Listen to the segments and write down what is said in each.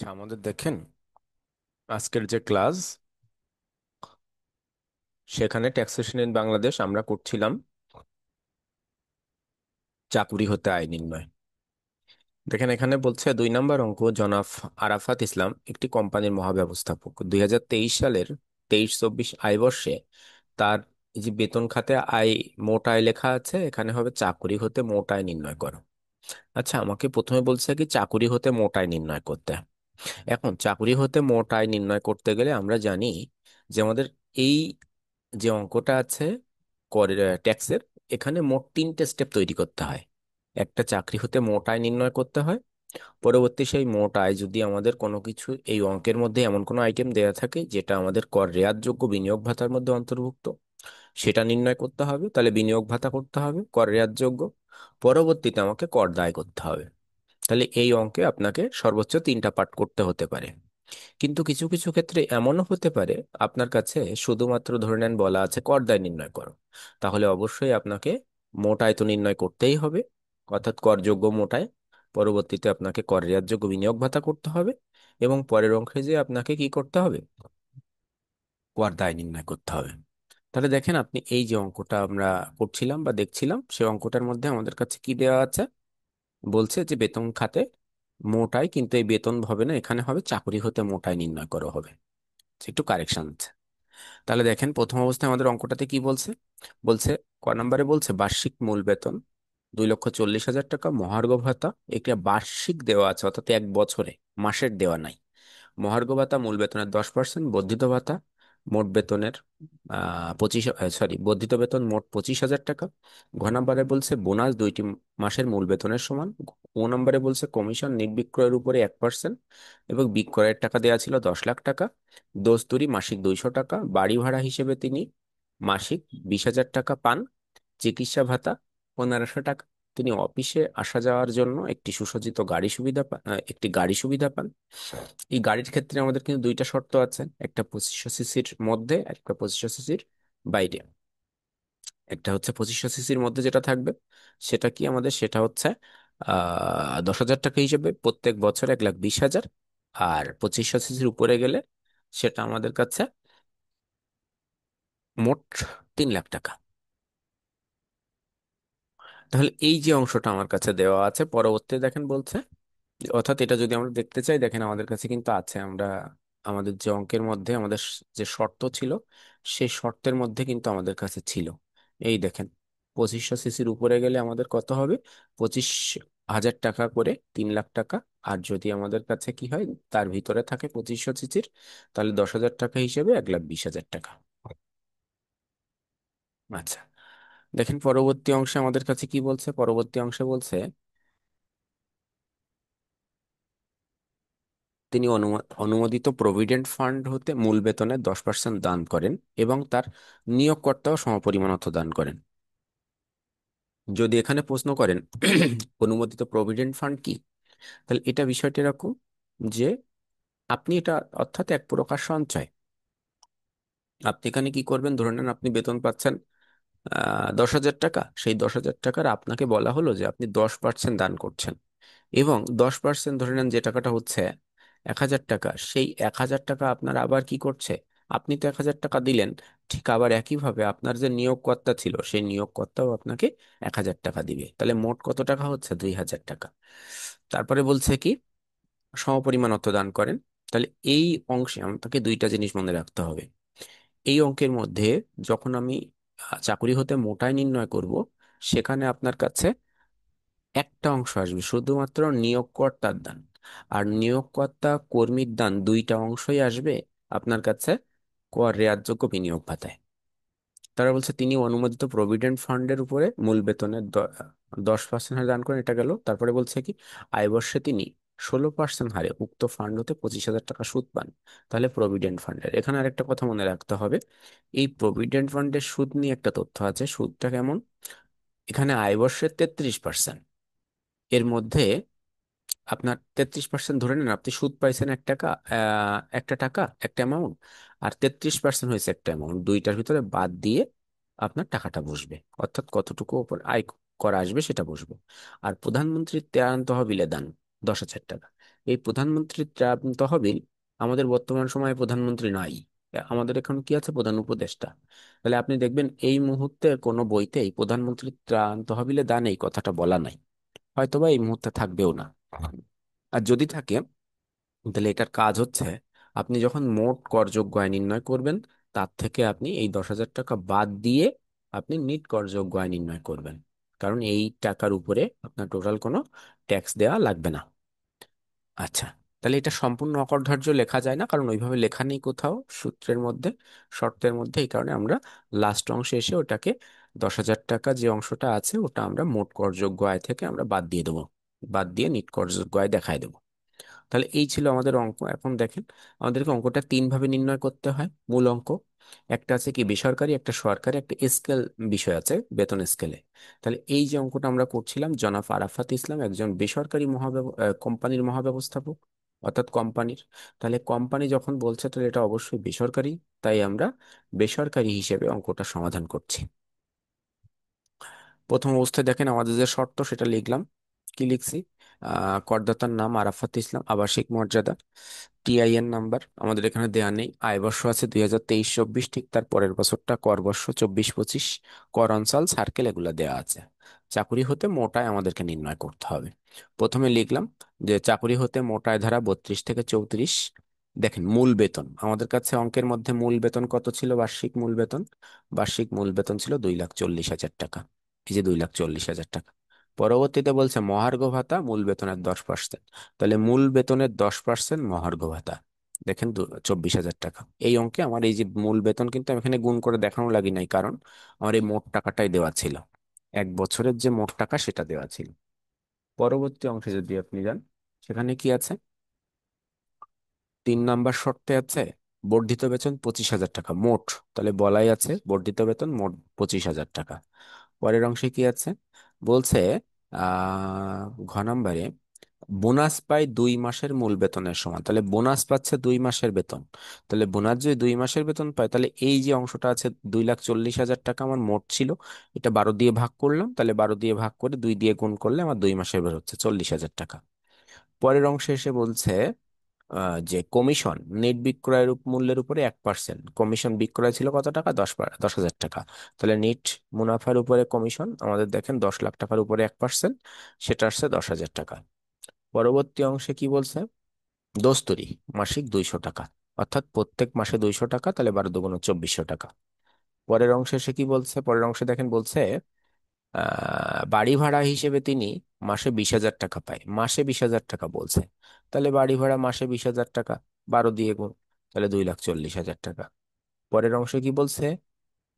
আচ্ছা, আমাদের দেখেন আজকের যে ক্লাস, সেখানে ট্যাক্সেশন ইন বাংলাদেশ আমরা করছিলাম চাকুরি হতে আয় নির্ণয়। দেখেন এখানে বলছে 2 নম্বর অঙ্ক, জনাব আরাফাত ইসলাম একটি কোম্পানির মহাব্যবস্থাপক 2023 সালের 23-24 আয় বর্ষে তার এই যে বেতন খাতে আয়, মোট আয় লেখা আছে, এখানে হবে চাকুরি হতে মোট আয় নির্ণয় করো। আচ্ছা, আমাকে প্রথমে বলছে কি চাকুরি হতে মোট আয় নির্ণয় করতে। এখন চাকুরি হতে মোট আয় নির্ণয় করতে গেলে আমরা জানি যে আমাদের এই যে অঙ্কটা আছে করে ট্যাক্সের, এখানে মোট 3টে স্টেপ তৈরি করতে হয়। একটা, চাকরি হতে মোট আয় নির্ণয় করতে হয়। পরবর্তী সেই মোট আয় যদি আমাদের কোনো কিছু এই অঙ্কের মধ্যে এমন কোনো আইটেম দেয়া থাকে যেটা আমাদের কর রেয়াতযোগ্য বিনিয়োগ ভাতার মধ্যে অন্তর্ভুক্ত, সেটা নির্ণয় করতে হবে। তাহলে বিনিয়োগ ভাতা করতে হবে কর রেয়াতযোগ্য। পরবর্তীতে আমাকে কর দায় করতে হবে। তাহলে এই অঙ্কে আপনাকে সর্বোচ্চ 3টা পার্ট করতে হতে পারে। কিন্তু কিছু কিছু ক্ষেত্রে এমনও হতে পারে আপনার কাছে শুধুমাত্র ধরে নেন বলা আছে কর দায় নির্ণয় করো, তাহলে অবশ্যই আপনাকে মোট আয় তো নির্ণয় করতেই হবে, অর্থাৎ করযোগ্য মোট আয়। পরবর্তীতে আপনাকে কর রেয়াতযোগ্য বিনিয়োগ ভাতা করতে হবে এবং পরের অংশে যে আপনাকে কি করতে হবে, কর দায় নির্ণয় করতে হবে। তাহলে দেখেন আপনি এই যে অঙ্কটা আমরা করছিলাম বা দেখছিলাম, সেই অঙ্কটার মধ্যে আমাদের কাছে কি দেওয়া আছে, বলছে যে বেতন খাতে মোট আয়, কিন্তু এই বেতন হবে না, এখানে হবে চাকরি হতে মোট আয় নির্ণয় করা হবে। একটু কারেকশন আছে। তাহলে দেখেন প্রথম অবস্থায় আমাদের অঙ্কটাতে কি বলছে, বলছে ক নম্বরে বলছে বার্ষিক মূল বেতন 2,40,000 টাকা, মহার্ঘ ভাতা এটা বার্ষিক দেওয়া আছে, অর্থাৎ এক বছরে, মাসের দেওয়া নাই। মহার্ঘ ভাতা মূল বেতনের 10%, বর্ধিত ভাতা মোট বেতনের বর্ধিত বেতন মোট 25,000 টাকা। ঘ নম্বরে বলছে বোনাস 2টি মাসের মূল বেতনের সমান। ও নম্বরে বলছে কমিশন নির্বিক্রয়ের উপরে 1% এবং বিক্রয়ের টাকা দেওয়া ছিল 10 লাখ টাকা। দোস্তুরি মাসিক 200 টাকা। বাড়ি ভাড়া হিসেবে তিনি মাসিক 20,000 টাকা পান। চিকিৎসা ভাতা 1,500 টাকা। তিনি অফিসে আসা যাওয়ার জন্য একটি গাড়ি সুবিধা পান। এই গাড়ির ক্ষেত্রে আমাদের কিন্তু 2টা শর্ত আছে, একটা 2500 সিসির মধ্যে, একটা 2500 সিসির বাইরে। একটা হচ্ছে 2500 সিসির মধ্যে যেটা থাকবে, সেটা কি আমাদের, সেটা হচ্ছে 10,000 টাকা হিসেবে প্রত্যেক বছর 1,20,000। আর 2500 সিসির উপরে গেলে সেটা আমাদের কাছে মোট 3 লাখ টাকা। তাহলে এই যে অংশটা আমার কাছে দেওয়া আছে, পরবর্তী দেখেন বলছে, অর্থাৎ এটা যদি আমরা দেখতে চাই, দেখেন আমাদের কাছে কিন্তু আছে, আমরা আমাদের যে অঙ্কের মধ্যে আমাদের যে শর্ত ছিল, সেই শর্তের মধ্যে কিন্তু আমাদের কাছে ছিল। এই দেখেন 2500 সিসির উপরে গেলে আমাদের কত হবে, 25,000 টাকা করে, 3 লাখ টাকা। আর যদি আমাদের কাছে কি হয়, তার ভিতরে থাকে 2500 সিসির, তাহলে 10,000 টাকা হিসেবে 1,20,000 টাকা। আচ্ছা, দেখেন পরবর্তী অংশে আমাদের কাছে কি বলছে, পরবর্তী অংশে বলছে তিনি অনুমোদিত প্রভিডেন্ট ফান্ড হতে মূল বেতনের 10% দান করেন এবং তার নিয়োগকর্তাও সমপরিমাণ অর্থ দান করেন। যদি এখানে প্রশ্ন করেন অনুমোদিত প্রভিডেন্ট ফান্ড কি, তাহলে এটা বিষয়টা এরকম যে আপনি এটা, অর্থাৎ এক প্রকার সঞ্চয়। আপনি এখানে কি করবেন, ধরে নেন আপনি বেতন পাচ্ছেন 10,000 টাকা, সেই 10,000 টাকার আপনাকে বলা হলো যে আপনি 10% দান করছেন, এবং 10% ধরে নেন যে টাকাটা হচ্ছে 1,000 টাকা, সেই 1,000 টাকা আপনার আবার কি করছে, আপনি তো 1,000 টাকা দিলেন, ঠিক আবার একইভাবে আপনার যে নিয়োগকর্তা ছিল সেই নিয়োগকর্তাও আপনাকে 1,000 টাকা দিবে। তাহলে মোট কত টাকা হচ্ছে, 2,000 টাকা। তারপরে বলছে কি সমপরিমাণ অর্থ দান করেন। তাহলে এই অংশে আমাকে 2টা জিনিস মনে রাখতে হবে। এই অঙ্কের মধ্যে যখন আমি চাকুরি হতে মোটাই নির্ণয় করব, সেখানে আপনার কাছে একটা অংশ আসবে শুধুমাত্র নিয়োগকর্তার দান, আর নিয়োগকর্তা কর্মীর দান 2টা অংশই আসবে আপনার কাছে কর রেয়াতযোগ্য বিনিয়োগ ভাতায়। তারা বলছে তিনি অনুমোদিত প্রভিডেন্ট ফান্ডের উপরে মূল বেতনের 10% হারে দান করেন, এটা গেল। তারপরে বলছে কি আয় বর্ষে তিনি 16% হারে উক্ত ফান্ড হতে 25,000 টাকা সুদ পান। তাহলে প্রভিডেন্ট ফান্ডের এখানে আরেকটা কথা মনে রাখতে হবে, এই প্রভিডেন্ট ফান্ডের সুদ নিয়ে একটা তথ্য আছে। সুদটা কেমন, এখানে আয় বর্ষের 33%, এর মধ্যে আপনার 33% ধরে নেন আপনি সুদ পাইছেন 1 টাকা, একটা টাকা, একটা অ্যামাউন্ট, আর 33% হয়েছে একটা অ্যামাউন্ট, দুইটার ভিতরে বাদ দিয়ে আপনার টাকাটা বসবে, অর্থাৎ কতটুকু ওপর আয় করা আসবে সেটা বসবে। আর প্রধানমন্ত্রীর ত্যাগ তহবিলে দান 10,000 টাকা, এই প্রধানমন্ত্রীর ত্রাণ তহবিল, আমাদের বর্তমান সময়ে প্রধানমন্ত্রী নাই, আমাদের এখন কি আছে, প্রধান উপদেষ্টা। তাহলে আপনি দেখবেন এই মুহূর্তে কোনো বইতেই প্রধানমন্ত্রীর ত্রাণ তহবিলে দান এই কথাটা বলা নাই, হয়তোবা এই মুহূর্তে থাকবেও না। আর যদি থাকে, তাহলে এটার কাজ হচ্ছে, আপনি যখন মোট করযোগ্য আয় নির্ণয় করবেন, তার থেকে আপনি এই 10,000 টাকা বাদ দিয়ে আপনি নিট করযোগ্য আয় নির্ণয় করবেন। কারণ এই টাকার উপরে আপনার টোটাল কোনো ট্যাক্স দেওয়া লাগবে না। আচ্ছা, তাহলে এটা সম্পূর্ণ অকর্ধার্য লেখা যায় না, কারণ ওইভাবে লেখা নেই কোথাও সূত্রের মধ্যে, শর্তের মধ্যে। এই কারণে আমরা লাস্ট অংশে এসে ওটাকে 10,000 টাকা যে অংশটা আছে ওটা আমরা মোট করযোগ্য আয় থেকে আমরা বাদ দিয়ে দেবো, বাদ দিয়ে নিট করযোগ্য আয় দেখায় দেবো। তাহলে এই ছিল আমাদের অঙ্ক। এখন দেখেন, আমাদেরকে অঙ্কটা তিন ভাবে নির্ণয় করতে হয়। মূল অঙ্ক একটা আছে কি বেসরকারি, একটা সরকারি, একটা স্কেল বিষয় আছে বেতন স্কেলে। তাহলে এই যে অঙ্কটা আমরা করছিলাম, জনাব আরাফাত ইসলাম একজন বেসরকারি কোম্পানির মহাব্যবস্থাপক, অর্থাৎ কোম্পানির। তাহলে কোম্পানি যখন বলছে তাহলে এটা অবশ্যই বেসরকারি, তাই আমরা বেসরকারি হিসেবে অঙ্কটা সমাধান করছি। প্রথম অবস্থায় দেখেন আমাদের যে শর্ত সেটা লিখলাম। কি লিখছি? করদাতার নাম আরাফাত ইসলাম, আবাসিক মর্যাদা, টিআইএন নাম্বার আমাদের এখানে দেয়া নেই, আয় বর্ষ আছে 2023-24, ঠিক তার পরের বছরটা কর বর্ষ 24-25, কর অঞ্চল সার্কেল এগুলো দেয়া আছে। চাকুরি হতে মোটায় আমাদেরকে নির্ণয় করতে হবে। প্রথমে লিখলাম যে চাকুরি হতে মোটায় ধারা 32 থেকে 34। দেখেন মূল বেতন আমাদের কাছে অঙ্কের মধ্যে মূল বেতন কত ছিল, বার্ষিক মূল বেতন, বার্ষিক মূল বেতন ছিল 2,40,000 টাকা। এই যে 2,40,000 টাকা। পরবর্তীতে বলছে মহার্ঘ ভাতা মূল বেতনের 10%। তাহলে মূল বেতনের 10% মহার্ঘ ভাতা, দেখেন 24,000 টাকা। এই অঙ্কে আমার এই যে মূল বেতন কিন্তু আমি এখানে গুণ করে দেখানো লাগি নাই, কারণ আমার এই মোট টাকাটাই দেওয়া ছিল, এক বছরের যে মোট টাকা সেটা দেওয়া ছিল। পরবর্তী অংশে যদি আপনি যান, সেখানে কি আছে? 3 নাম্বার শর্তে আছে বর্ধিত বেতন 25,000 টাকা মোট। তাহলে বলাই আছে বর্ধিত বেতন মোট 25,000 টাকা। পরের অংশে কি আছে? বলছে ঘ নাম্বারে বোনাস পায় 2 মাসের মূল বেতনের সমান। তাহলে বোনাস পাচ্ছে 2 মাসের বেতন। তাহলে বোনাস যদি 2 মাসের বেতন পায়, তাহলে এই যে অংশটা আছে 2,40,000 টাকা আমার মোট ছিল, এটা 12 দিয়ে ভাগ করলাম, তাহলে 12 দিয়ে ভাগ করে 2 দিয়ে গুণ করলে আমার 2 মাসের বের হচ্ছে 40,000 টাকা। পরের অংশে এসে বলছে যে কমিশন নেট বিক্রয়ের মূল্যের উপরে 1%, কমিশন বিক্রয় ছিল কত টাকা, 10,000 টাকা। তাহলে নেট মুনাফার উপরে কমিশন আমাদের দেখেন 10 লাখ টাকার উপরে 1%, সেটা আসছে 10,000 টাকা। পরবর্তী অংশে কি বলছে? দোস্তরি মাসিক 200 টাকা, অর্থাৎ প্রত্যেক মাসে 200 টাকা, তাহলে 12 × 2 = 2,400 টাকা। পরের অংশে সে কি বলছে? পরের অংশে দেখেন বলছে বাড়ি ভাড়া হিসেবে তিনি মাসে 20,000 টাকা পায়, মাসে 20,000 টাকা বলছে। তাহলে বাড়ি ভাড়া মাসে 20,000 টাকা, 12 দিয়ে গুণ, তাহলে 2,40,000 টাকা। পরের অংশে কি বলছে?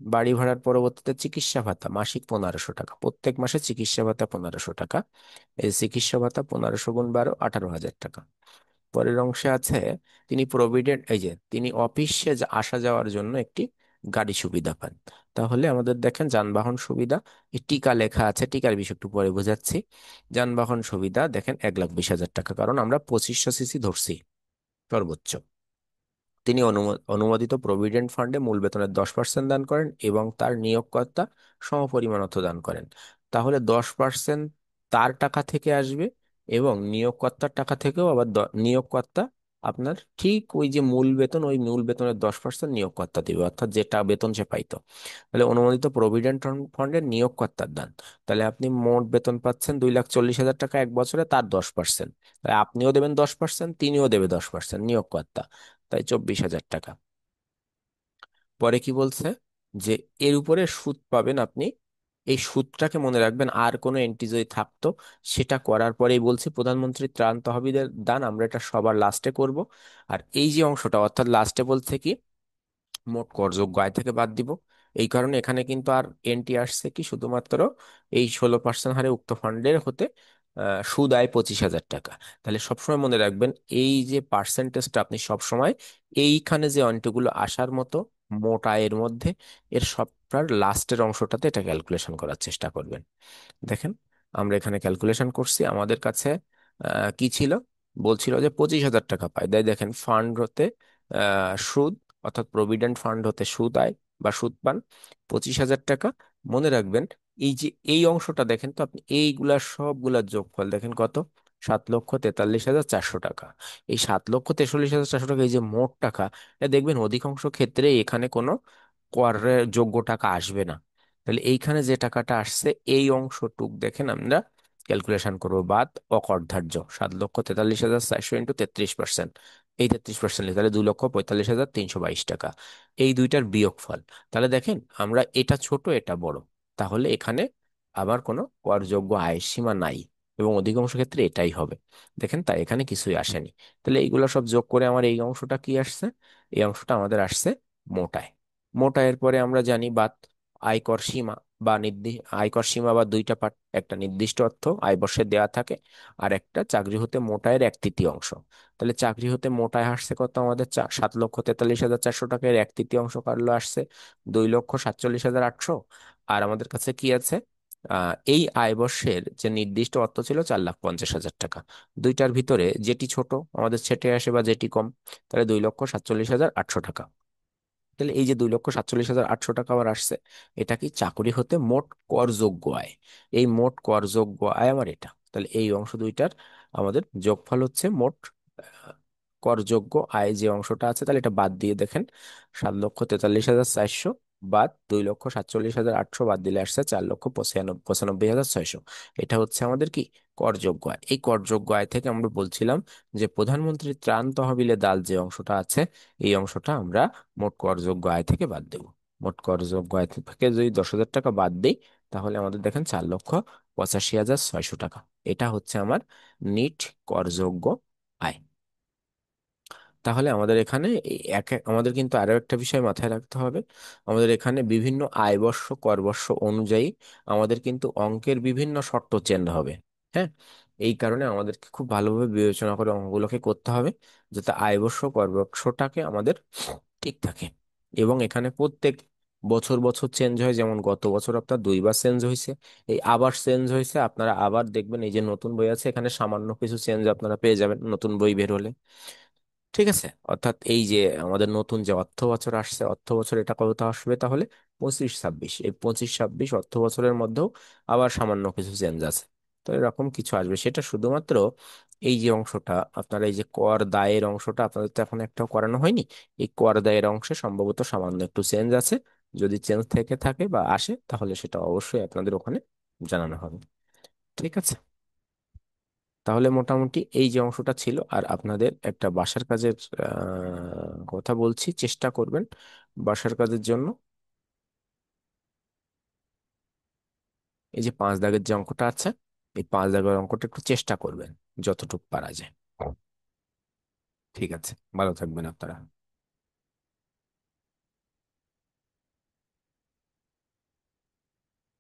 বাড়ি ভাড়ার পরবর্তীতে চিকিৎসা ভাতা মাসিক 1,500 টাকা, প্রত্যেক মাসে চিকিৎসা ভাতা 1,500 টাকা। এই চিকিৎসা ভাতা 1500 × 12 18,000 টাকা। পরের অংশে আছে তিনি প্রভিডেন্ট, এই যে তিনি অফিসে আসা যাওয়ার জন্য একটি গাড়ি সুবিধা পান। তাহলে আমাদের দেখেন যানবাহন সুবিধা, এই টিকা লেখা আছে, টিকার বিষয় একটু পরে বোঝাচ্ছি। যানবাহন সুবিধা দেখেন 1,20,000 টাকা, কারণ আমরা 2500 সিসি ধরছি সর্বোচ্চ। তিনি অনুমোদিত প্রভিডেন্ট ফান্ডে মূল বেতনের 10% দান করেন এবং তার নিয়োগকর্তা সমপরিমাণ অর্থ দান করেন। তাহলে 10% তার টাকা থেকে আসবে, এবং নিয়োগকর্তার টাকা থেকেও আবার নিয়োগকর্তা আপনার ঠিক ওই যে মূল বেতন, ওই মূল বেতনের 10% নিয়োগকর্তা দিবে, অর্থাৎ যেটা বেতন সে পাইতো। তাহলে অনুমোদিত প্রভিডেন্ট ফান্ডের নিয়োগকর্তার দান, তাহলে আপনি মোট বেতন পাচ্ছেন 2,40,000 টাকা এক বছরে, তার 10%। তাই আপনিও দেবেন 10%, তিনিও দেবে 10% নিয়োগকর্তা, তাই 24,000 টাকা। পরে কি বলছে? যে এর উপরে সুদ পাবেন আপনি, এই সুদটাকে মনে রাখবেন, আর কোনো এন্ট্রি যদি থাকতো সেটা করার পরেই বলছি প্রধানমন্ত্রী ত্রাণ তহবিলের দান আমরা এটা সবার লাস্টে করব। আর এই যে অংশটা অর্থাৎ লাস্টে বলছে কি মোট করযোগ্য আয় থেকে বাদ দিব। এই কারণে এখানে কিন্তু আর এনটি আসছে কি শুধুমাত্র এই 16% হারে উক্ত ফান্ডের হতে সুদ আয় 25,000 টাকা। তাহলে সবসময় মনে রাখবেন এই যে পার্সেন্টেজটা আপনি সবসময় এইখানে যে অঙ্কগুলো আসার মতো মোট আয়ের মধ্যে এর সবটার লাস্টের অংশটাতে এটা ক্যালকুলেশন করার চেষ্টা করবেন। দেখেন আমরা এখানে ক্যালকুলেশন করছি, আমাদের কাছে কি ছিল, বলছিল যে 25,000 টাকা পায়। তাই দেখেন ফান্ড হতে সুদ, অর্থাৎ প্রভিডেন্ট ফান্ড হতে সুদ আয় বা সুদ পান 25,000 টাকা। মনে রাখবেন এই যে এই অংশটা দেখেন তো আপনি, এইগুলা সবগুলা যোগফল দেখেন কত, 7,43,400 টাকা। এই 7,43,400 টাকা, এই যে মোট টাকা, এটা দেখবেন অধিকাংশ ক্ষেত্রে এখানে কোনো করের যোগ্য টাকা আসবে না। তাহলে এইখানে যে টাকাটা আসছে এই অংশটুক দেখেন আমরা ক্যালকুলেশন করবো বাদ অকরধার্য। 7,43,400 ইন্টু 33%, এই 33% তাহলে 2,45,322 টাকা, এই দুইটার বিয়োগফল। তাহলে দেখেন আমরা এটা ছোট এটা বড়, তাহলে এখানে আবার কোনো করযোগ্য আয়ের সীমা নাই, এবং অধিকাংশ ক্ষেত্রে এটাই হবে। দেখেন তাই এখানে কিছুই আসেনি। তাহলে এইগুলো সব যোগ করে আমার এই অংশটা কি আসছে? এই অংশটা আমাদের আসছে মোটায়। মোটায়ের পরে আমরা জানি বাদ আয়কর সীমা বা আয়কর সীমা বা দুইটা পার্ট, একটা নির্দিষ্ট অর্থ আয় বর্ষে দেওয়া থাকে, আর একটা চাকরি হতে মোটায়ের 1/3 অংশ। তাহলে চাকরি হতে মোটায় আসছে কত আমাদের? 7,43,400 টাকার 1/3 অংশ কাটলো আসছে 2,47,800। আর আমাদের কাছে কি আছে? এই আয় বর্ষের যে নির্দিষ্ট অর্থ ছিল 4,50,000 টাকা। দুইটার ভিতরে যেটি ছোট আমাদের ছেটে আসে বা যেটি কম, তাহলে 2,47,800 টাকা। তাহলে এই যে 2,47,800 টাকা আমার আসছে, এটা কি চাকরি হতে মোট করযোগ্য আয়? এই মোট করযোগ্য আয় আমার এটা। তাহলে এই অংশ দুইটার আমাদের যোগফল হচ্ছে মোট করযোগ্য আয় যে অংশটা আছে। তাহলে এটা বাদ দিয়ে দেখেন, 7,43,400 বাদ 2,47,800 বাদ দিলে আসছে 4,95,600। এটা হচ্ছে আমাদের কি করযোগ্য আয়। এই করযোগ্য আয় থেকে আমরা বলছিলাম যে প্রধানমন্ত্রী ত্রাণ তহবিলে দাল যে অংশটা আছে, এই অংশটা আমরা মোট করযোগ্য আয় থেকে বাদ দেব। মোট করযোগ্য আয় থেকে যদি 10,000 টাকা বাদ দিই, তাহলে আমাদের দেখেন 4,85,600 টাকা। এটা হচ্ছে আমার নিট করযোগ্য আয়। তাহলে আমাদের এখানে আমাদের কিন্তু আরো একটা বিষয় মাথায় রাখতে হবে। আমাদের এখানে বিভিন্ন আয়বর্ষ করবর্ষ অনুযায়ী আমাদের কিন্তু অঙ্কের বিভিন্ন শর্ত চেঞ্জ হবে। হ্যাঁ, এই কারণে আমাদেরকে খুব ভালোভাবে বিবেচনা করে অঙ্কগুলোকে করতে হবে, যাতে আয়বর্ষ করবর্ষটাকে আমাদের ঠিক থাকে। এবং এখানে প্রত্যেক বছর বছর চেঞ্জ হয়, যেমন গত বছর আপনার 2বার চেঞ্জ হয়েছে, এই আবার চেঞ্জ হয়েছে। আপনারা আবার দেখবেন এই যে নতুন বই আছে, এখানে সামান্য কিছু চেঞ্জ আপনারা পেয়ে যাবেন নতুন বই বের হলে। ঠিক আছে, অর্থাৎ এই যে আমাদের নতুন যে অর্থ বছর আসছে, অর্থ বছর এটা কত আসবে তাহলে? 25-26। এই 25-26 অর্থ বছরের মধ্যেও আবার সামান্য কিছু চেঞ্জ আছে। তো এরকম কিছু আসবে, সেটা শুধুমাত্র এই যে অংশটা আপনারা এই যে কর দায়ের অংশটা আপনাদের তো এখন একটাও করানো হয়নি। এই কর দায়ের অংশে সম্ভবত সামান্য একটু চেঞ্জ আছে। যদি চেঞ্জ থেকে থাকে বা আসে, তাহলে সেটা অবশ্যই আপনাদের ওখানে জানানো হবে। ঠিক আছে, তাহলে মোটামুটি এই যে অংশটা ছিল। আর আপনাদের একটা বাসার কাজের কথা বলছি, চেষ্টা করবেন বাসার কাজের জন্য এই যে 5 দাগের যে অঙ্কটা আছে, এই 5 দাগের অঙ্কটা একটু চেষ্টা করবেন যতটুকু পারা যায়। ঠিক আছে, ভালো থাকবেন আপনারা।